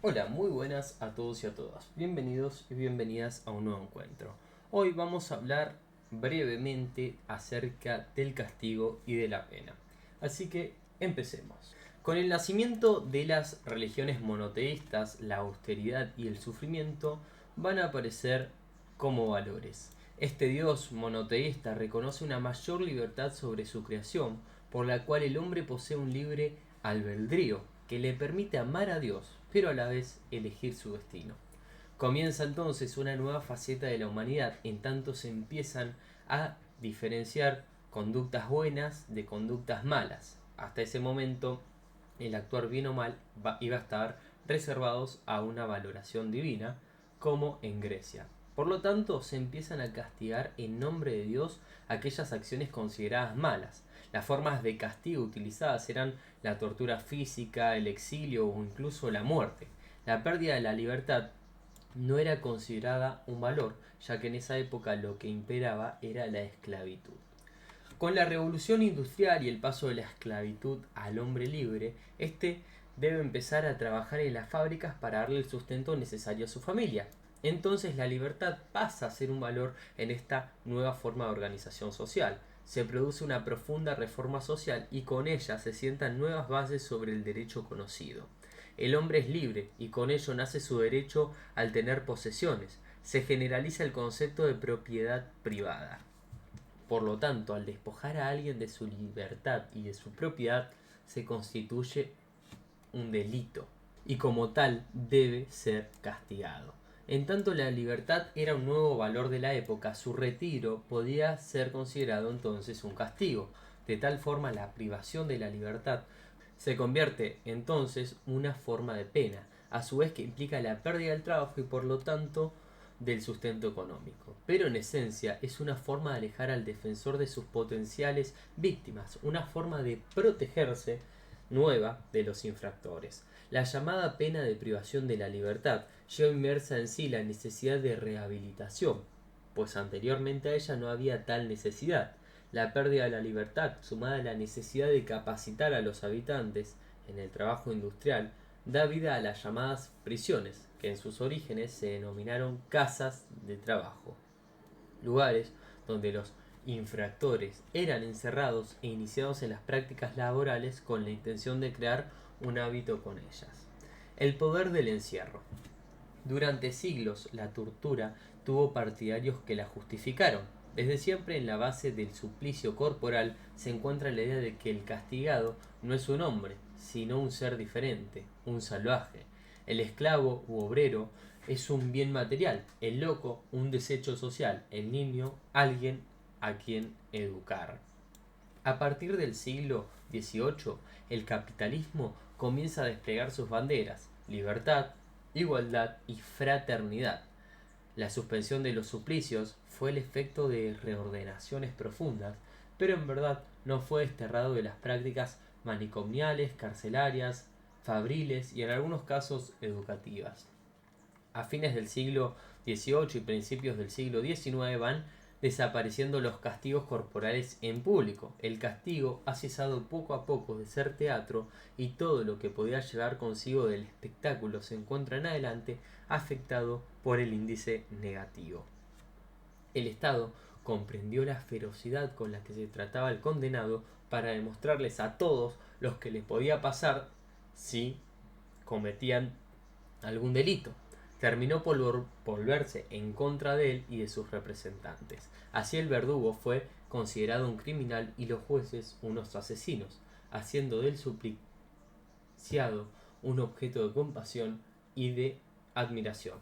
Hola, muy buenas a todos y a todas. Bienvenidos y bienvenidas a un nuevo encuentro. Hoy vamos a hablar brevemente acerca del castigo y de la pena. Así que empecemos. Con el nacimiento de las religiones monoteístas, la austeridad y el sufrimiento van a aparecer como valores. Este Dios monoteísta reconoce una mayor libertad sobre su creación, por la cual el hombre posee un libre albedrío que le permite amar a Dios, pero a la vez elegir su destino. Comienza entonces una nueva faceta de la humanidad, en tanto se empiezan a diferenciar conductas buenas de conductas malas. Hasta ese momento, el actuar bien o mal iba a estar reservados a una valoración divina, como en Grecia. Por lo tanto, se empiezan a castigar en nombre de Dios aquellas acciones consideradas malas. Las formas de castigo utilizadas eran la tortura física, el exilio o incluso la muerte. La pérdida de la libertad no era considerada un valor, ya que en esa época lo que imperaba era la esclavitud. Con la revolución industrial y el paso de la esclavitud al hombre libre, este debe empezar a trabajar en las fábricas para darle el sustento necesario a su familia. Entonces la libertad pasa a ser un valor en esta nueva forma de organización social. Se produce una profunda reforma social y con ella se sientan nuevas bases sobre el derecho conocido. El hombre es libre y con ello nace su derecho al tener posesiones. Se generaliza el concepto de propiedad privada. Por lo tanto, al despojar a alguien de su libertad y de su propiedad, se constituye un delito y como tal debe ser castigado. En tanto la libertad era un nuevo valor de la época, su retiro podía ser considerado entonces un castigo. De tal forma la privación de la libertad se convierte entonces en una forma de pena, a su vez que implica la pérdida del trabajo y por lo tanto del sustento económico. Pero en esencia es una forma de alejar al defensor de sus potenciales víctimas, una forma de protegerse nueva de los infractores. La llamada pena de privación de la libertad lleva inmersa en sí la necesidad de rehabilitación, pues anteriormente a ella no había tal necesidad. La pérdida de la libertad, sumada a la necesidad de capacitar a los habitantes en el trabajo industrial, da vida a las llamadas prisiones, que en sus orígenes se denominaron casas de trabajo, lugares donde los infractores eran encerrados e iniciados en las prácticas laborales con la intención de crear un hábito con ellas. El poder del encierro. Durante siglos la tortura tuvo partidarios que la justificaron. Desde siempre en la base del suplicio corporal se encuentra la idea de que el castigado no es un hombre, sino un ser diferente, un salvaje. El esclavo u obrero es un bien material, el loco un desecho social, el niño alguien a quien educar. A partir del siglo XVIII, el capitalismo comienza a desplegar sus banderas: libertad, igualdad y fraternidad. La suspensión de los suplicios fue el efecto de reordenaciones profundas, pero en verdad no fue desterrado de las prácticas manicomiales, carcelarias, fabriles y en algunos casos educativas. A fines del siglo XVIII y principios del siglo XIX van desapareciendo los castigos corporales en público. El castigo ha cesado poco a poco de ser teatro y todo lo que podía llevar consigo del espectáculo se encuentra en adelante afectado por el índice negativo. El Estado comprendió la ferocidad con la que se trataba al condenado para demostrarles a todos los que les podía pasar si cometían algún delito. Terminó por volverse en contra de él y de sus representantes. Así el verdugo fue considerado un criminal y los jueces unos asesinos, haciendo del supliciado un objeto de compasión y de admiración.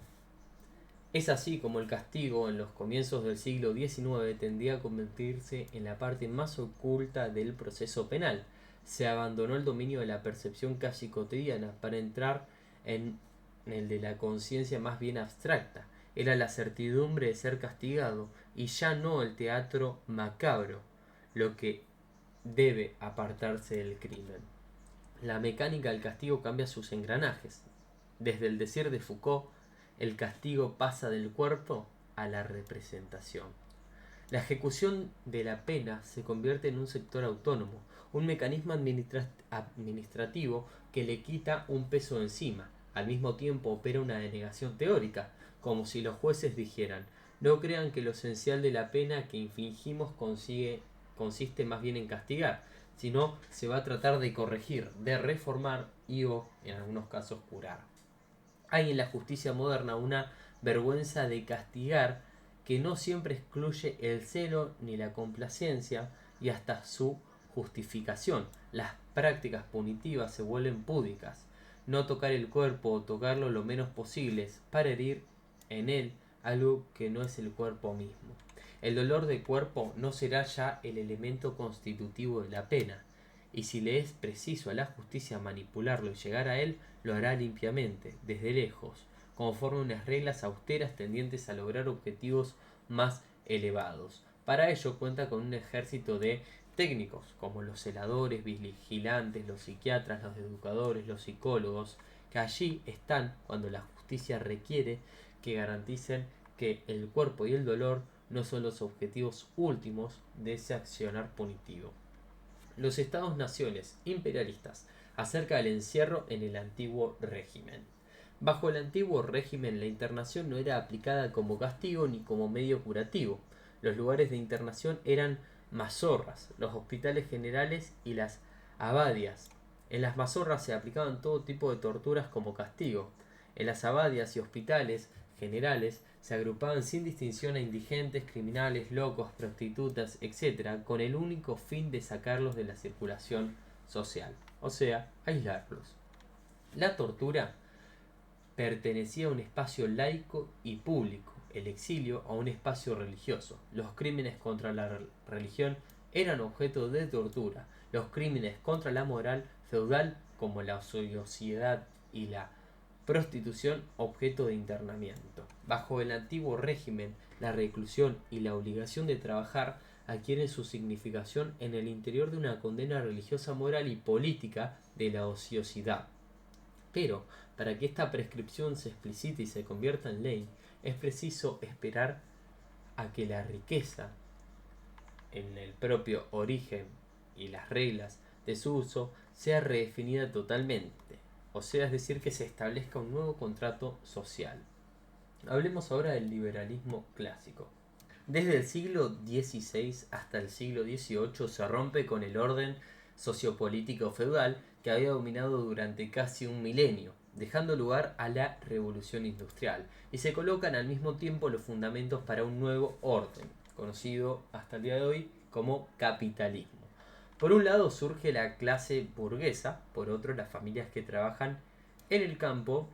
Es así como el castigo en los comienzos del siglo XIX tendía a convertirse en la parte más oculta del proceso penal. Se abandonó el dominio de la percepción casi cotidiana para entrar en el de la conciencia más bien abstracta. Era la certidumbre de ser castigado y ya no el teatro macabro lo que debe apartarse del crimen. La mecánica del castigo cambia sus engranajes. Desde el decir de Foucault, el castigo pasa del cuerpo a la representación. La ejecución de la pena se convierte en un sector autónomo, un mecanismo administrativo que le quita un peso encima. Al mismo tiempo opera una denegación teórica, como si los jueces dijeran: no crean que lo esencial de la pena que infligimos consiste más bien en castigar, sino se va a tratar de corregir, de reformar y o, en algunos casos, curar. Hay en la justicia moderna una vergüenza de castigar que no siempre excluye el celo ni la complacencia y hasta su justificación. Las prácticas punitivas se vuelven púdicas. No tocar el cuerpo o tocarlo lo menos posible para herir en él algo que no es el cuerpo mismo. El dolor de cuerpo no será ya el elemento constitutivo de la pena, y si le es preciso a la justicia manipularlo y llegar a él, lo hará limpiamente, desde lejos, conforme a unas reglas austeras tendientes a lograr objetivos más elevados. Para ello cuenta con un ejército de técnicos, como los celadores, vigilantes, los psiquiatras, los educadores, los psicólogos, que allí están cuando la justicia requiere que garanticen que el cuerpo y el dolor no son los objetivos últimos de ese accionar punitivo. Los estados-naciones imperialistas acerca del encierro en el antiguo régimen. Bajo el antiguo régimen, la internación no era aplicada como castigo ni como medio curativo. Los lugares de internación eran mazorras, los hospitales generales y las abadias. En las mazorras se aplicaban todo tipo de torturas como castigo. En las abadias y hospitales generales se agrupaban sin distinción a indigentes, criminales, locos, prostitutas, etc., con el único fin de sacarlos de la circulación social, o sea, aislarlos. La tortura pertenecía a un espacio laico y público, el exilio a un espacio religioso. Los crímenes contra la religión eran objeto de tortura, los crímenes contra la moral feudal, como la ociosidad y la prostitución, objeto de internamiento. Bajo el antiguo régimen, la reclusión y la obligación de trabajar adquieren su significación en el interior de una condena religiosa, moral y política de la ociosidad. Pero, para que esta prescripción se explicite y se convierta en ley, es preciso esperar a que la riqueza, en el propio origen y las reglas de su uso, sea redefinida totalmente, o sea, es decir, que se establezca un nuevo contrato social. Hablemos ahora del liberalismo clásico. Desde el siglo XVI hasta el siglo XVIII se rompe con el orden sociopolítico feudal que había dominado durante casi un milenio, dejando lugar a la revolución industrial, y se colocan al mismo tiempo los fundamentos para un nuevo orden, conocido hasta el día de hoy como capitalismo. Por un lado surge la clase burguesa, por otro las familias que trabajan en el campo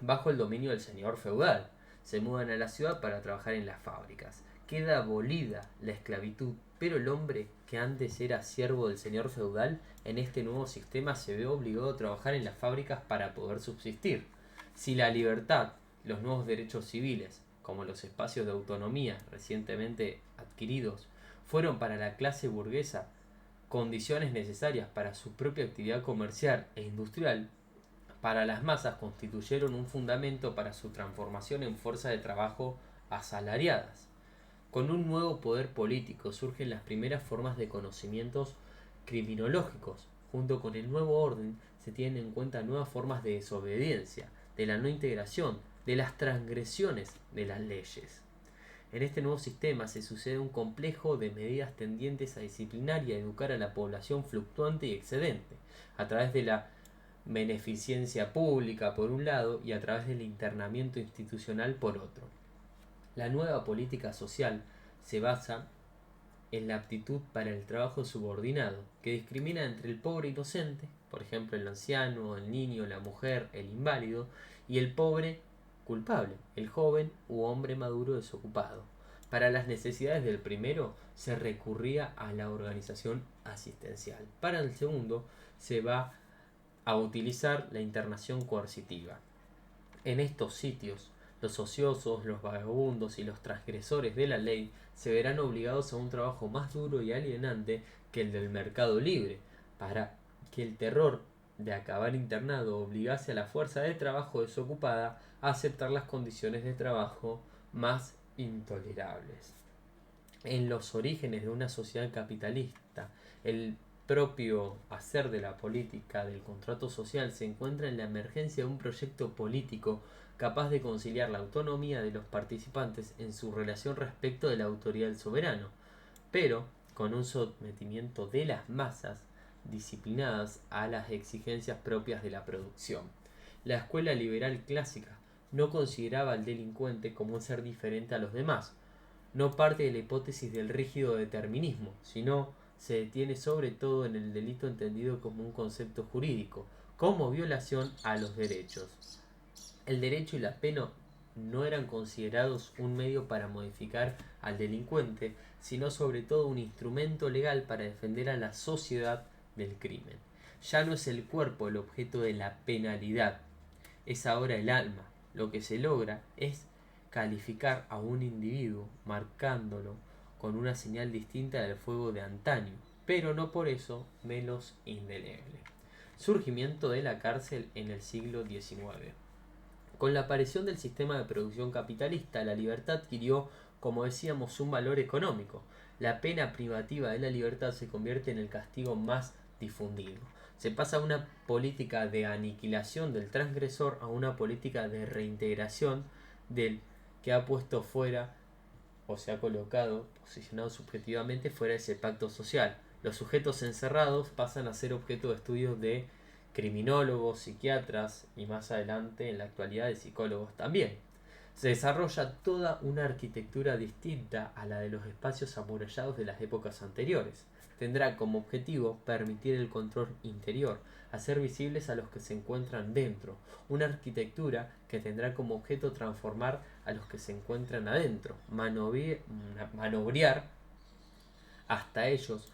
bajo el dominio del señor feudal. Se mudan a la ciudad para trabajar en las fábricas. Queda abolida la esclavitud, pero el hombre que antes era siervo del señor feudal, en este nuevo sistema se ve obligado a trabajar en las fábricas para poder subsistir. Si la libertad, los nuevos derechos civiles, como los espacios de autonomía recientemente adquiridos, fueron para la clase burguesa condiciones necesarias para su propia actividad comercial e industrial, para las masas constituyeron un fundamento para su transformación en fuerza de trabajo asalariadas. Con un nuevo poder político surgen las primeras formas de conocimientos criminológicos. Junto con el nuevo orden se tienen en cuenta nuevas formas de desobediencia, de la no integración, de las transgresiones de las leyes. En este nuevo sistema se sucede un complejo de medidas tendientes a disciplinar y a educar a la población fluctuante y excedente, a través de la beneficencia pública por un lado y a través del internamiento institucional por otro. La nueva política social se basa en la aptitud para el trabajo subordinado, que discrimina entre el pobre inocente, por ejemplo el anciano, el niño, la mujer, el inválido, y el pobre culpable, el joven u hombre maduro desocupado. Para las necesidades del primero se recurría a la organización asistencial. Para el segundo se va a utilizar la internación coercitiva. En estos sitios, los ociosos, los vagabundos y los transgresores de la ley se verán obligados a un trabajo más duro y alienante que el del mercado libre, para que el terror de acabar internado obligase a la fuerza de trabajo desocupada a aceptar las condiciones de trabajo más intolerables. En los orígenes de una sociedad capitalista, el propio hacer de la política del contrato social se encuentra en la emergencia de un proyecto político capaz de conciliar la autonomía de los participantes en su relación respecto de la autoridad del soberano, pero con un sometimiento de las masas disciplinadas a las exigencias propias de la producción. La escuela liberal clásica no consideraba al delincuente como un ser diferente a los demás. No parte de la hipótesis del rígido determinismo, sino se detiene sobre todo en el delito entendido como un concepto jurídico, como violación a los derechos. El derecho y la pena no eran considerados un medio para modificar al delincuente, sino sobre todo un instrumento legal para defender a la sociedad del crimen. Ya no es el cuerpo el objeto de la penalidad, es ahora el alma. Lo que se logra es calificar a un individuo marcándolo con una señal distinta del fuego de antaño, pero no por eso menos indeleble. Surgimiento de la cárcel en el siglo XIX. Con la aparición del sistema de producción capitalista, la libertad adquirió, como decíamos, un valor económico. La pena privativa de la libertad se convierte en el castigo más difundido. Se pasa a una política de aniquilación del transgresor a una política de reintegración del que ha puesto fuera o se ha colocado, posicionado subjetivamente fuera de ese pacto social. Los sujetos encerrados pasan a ser objeto de estudios de criminólogos, psiquiatras y más adelante en la actualidad de psicólogos también. Se desarrolla toda una arquitectura distinta a la de los espacios amurallados de las épocas anteriores. Tendrá como objetivo permitir el control interior, hacer visibles a los que se encuentran dentro, una arquitectura que tendrá como objeto transformar a los que se encuentran adentro, manobrear hasta ellos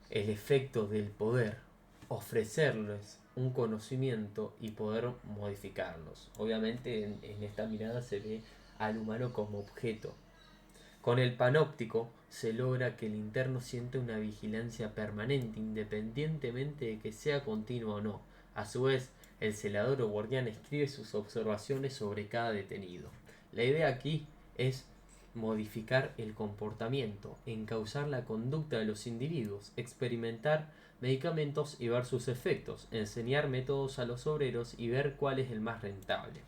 el efecto del poder, ofrecerles un conocimiento y poder modificarlos. Obviamente en esta mirada se ve al humano como objeto. Con el panóptico se logra que el interno siente una vigilancia permanente independientemente de que sea continua o no. A su vez, el celador o guardián escribe sus observaciones sobre cada detenido. La idea aquí es modificar el comportamiento, encauzar la conducta de los individuos, experimentar medicamentos y ver sus efectos, enseñar métodos a los obreros y ver cuál es el más rentable.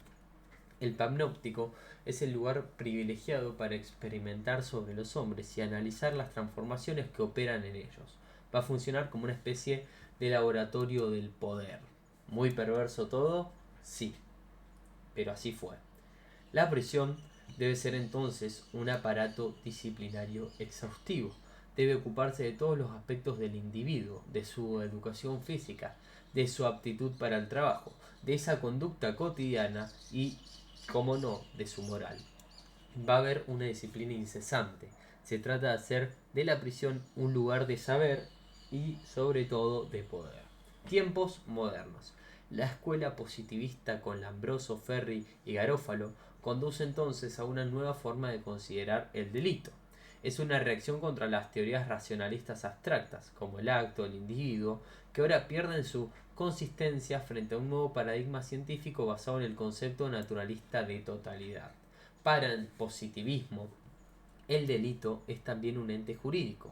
El panóptico es el lugar privilegiado para experimentar sobre los hombres y analizar las transformaciones que operan en ellos. Va a funcionar como una especie de laboratorio del poder. ¿Muy perverso todo? Sí, pero así fue. La prisión debe ser entonces un aparato disciplinario exhaustivo. Debe ocuparse de todos los aspectos del individuo, de su educación física, de su aptitud para el trabajo, de esa conducta cotidiana y, como no, de su moral. Va a haber una disciplina incesante. Se trata de hacer de la prisión un lugar de saber y, sobre todo, de poder. Tiempos modernos. La escuela positivista con Lambroso, Ferri y Garófalo conduce entonces a una nueva forma de considerar el delito. Es una reacción contra las teorías racionalistas abstractas, como el acto, el individuo, que ahora pierden su consistencia frente a un nuevo paradigma científico basado en el concepto naturalista de totalidad. Para el positivismo, el delito es también un ente jurídico,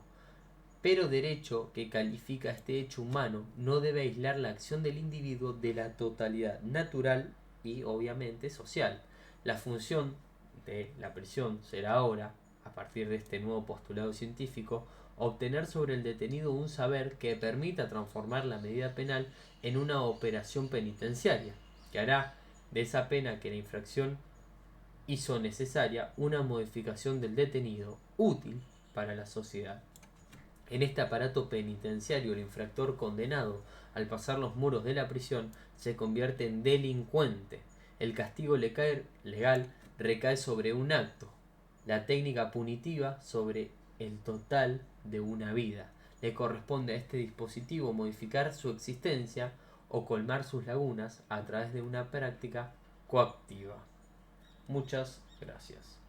pero derecho que califica este hecho humano no debe aislar la acción del individuo de la totalidad natural y obviamente social. La función de la prisión será ahora, a partir de este nuevo postulado científico, obtener sobre el detenido un saber que permita transformar la medida penal en una operación penitenciaria, que hará de esa pena que la infracción hizo necesaria una modificación del detenido útil para la sociedad. En este aparato penitenciario, el infractor condenado, al pasar los muros de la prisión, se convierte en delincuente. El castigo legal recae sobre un acto, la técnica punitiva sobre el total de una vida. Le corresponde a este dispositivo modificar su existencia o colmar sus lagunas a través de una práctica coactiva. Muchas gracias.